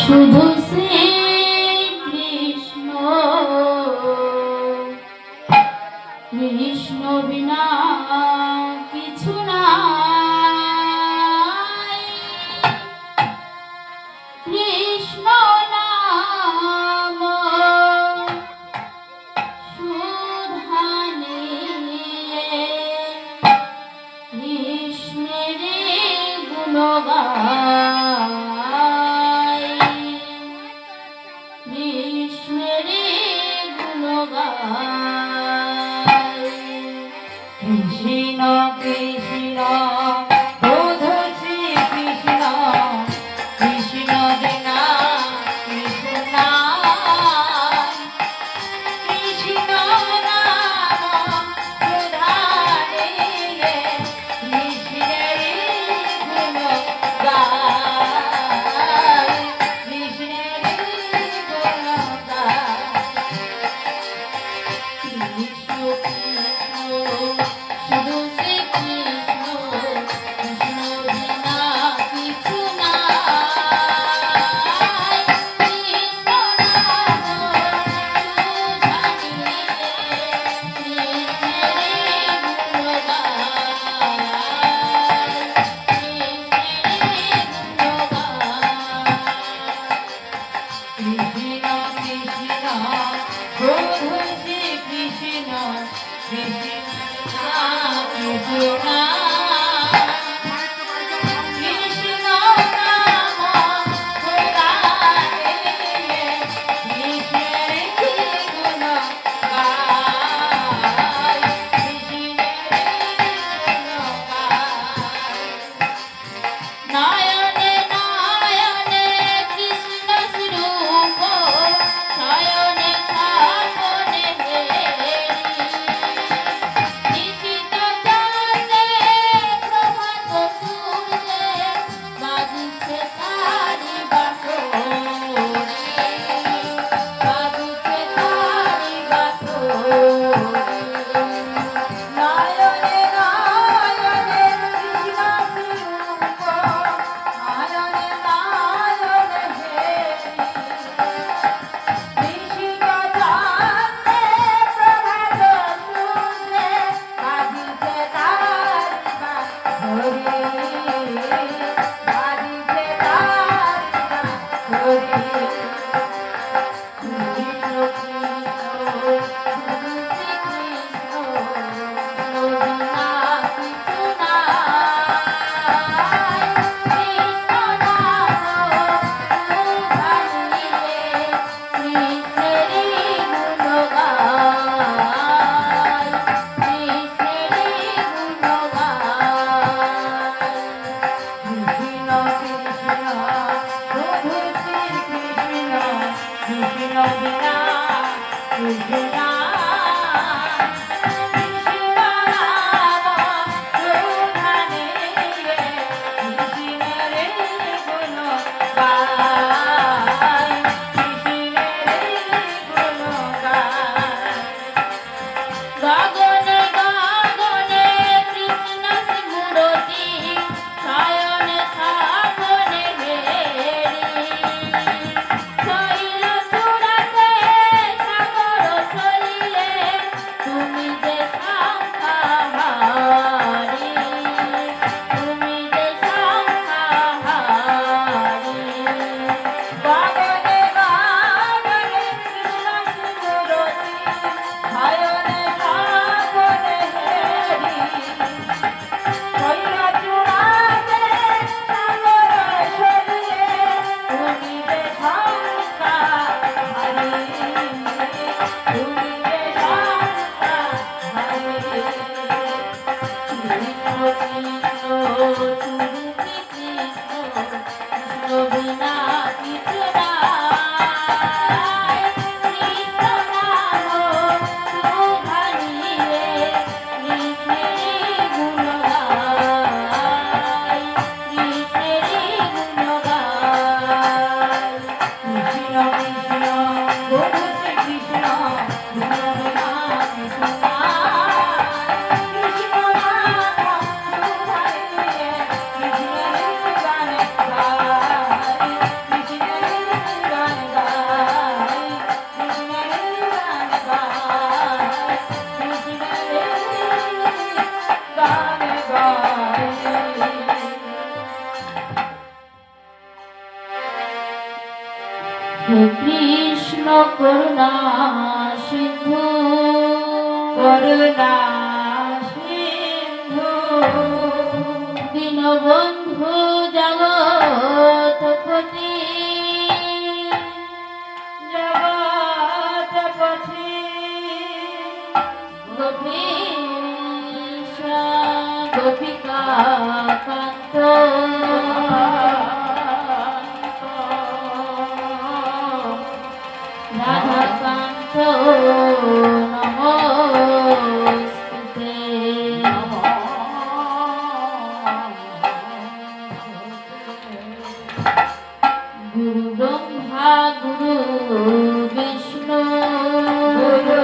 শুধু শ্রী কৃষ্ণ, কৃষ্ণ বিনা কিছু নাই। কৃষ্ণ নাম সুধানে কৃষ্ণের গুণগায়, কৃষ্ণের গুণগায়। কৃষ্ণ কৃষ্ণ বোধ শ্রী কৃষ্ণ, কৃষ্ণ বিনা কিছু নাই। কৃষ্ণ নাম সুধানে কৃষ্ণের গুণগায়, কৃষ্ণের গুণগায়। কৃষ্ণ কৃষ্ণ শুধু শ্রী কৃষ্ণ, কৃষ্ণ বিনা কিছু নাই। কৃষ্ণ নাম সুধানে কৃষ্ণের গুণগায়, কৃষ্ণের গুণগায়। কৃষ্ণ কৃষ্ণ প্রভু শ্রী কৃষ্ণ, কৃষ্ণ কৃষ্ণ কৃষ্ণ নাম সুধানে কৃষ্ণের গুণগায়, কৃষ্ণের গুণগায়। নয়নে নয়নে কৃষ্ণ স্বরূপ, শয়নে স্বপনে হেরি। নিশিত চাঁদে প্রভাত সূর্যে বাজিছে তারি বাঁশরি, বাজিছে তারি বাঁশরি। নয়নে নয়নে কৃষ্ণ স্বরূপ, নয়নে নয়নে হেরি। নিশিত চাঁদে প্রভাত সূর্যে বাজিছে তারি বাঁশরি, বাজিছে তারি বাঁশরি। কৃষ্ণ কৃষ্ণ শুধু শ্রী কৃষ্ণ, কৃষ্ণ বিনা কিছু নাই। কৃষ্ণ নাম সুধানে কৃষ্ণের গুণগায়, কৃষ্ণের গুণগায়। কৃষ্ণ কৃষ্ণ প্রভু শ্রী হে কৃষ্ণ করুণা সিন্ধু করুণা সিন্ধু দীনবন্ধু জগৎপতি জগৎপতি গোপীশ গোপিকা কান্ত রাধাকান্ত নমস্তুতে গুরু ব্রহ্মা গুরু বিষ্ণু গুরু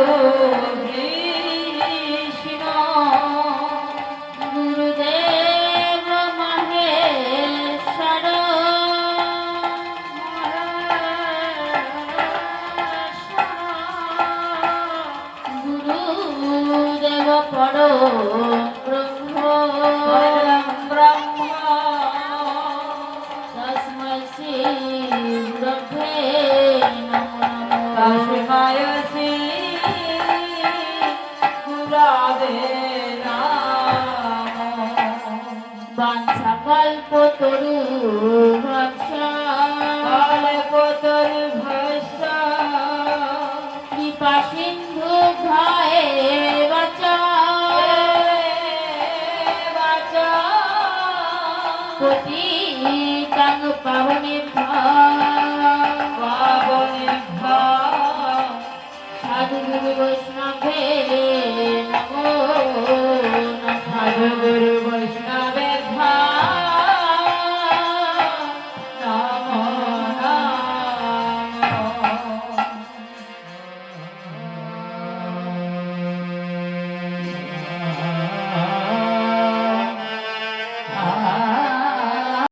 কৃষ্ণ গুরুদেব মহেশ্বর গুরুদেব পরব্রহ্ম পরম ব্রহ্ম তস্मै শ্রী গুরবে নমো নমঃ তস্মৈ শ্রী গুরবে নমঃ বাঞ্ছাকল্পতরু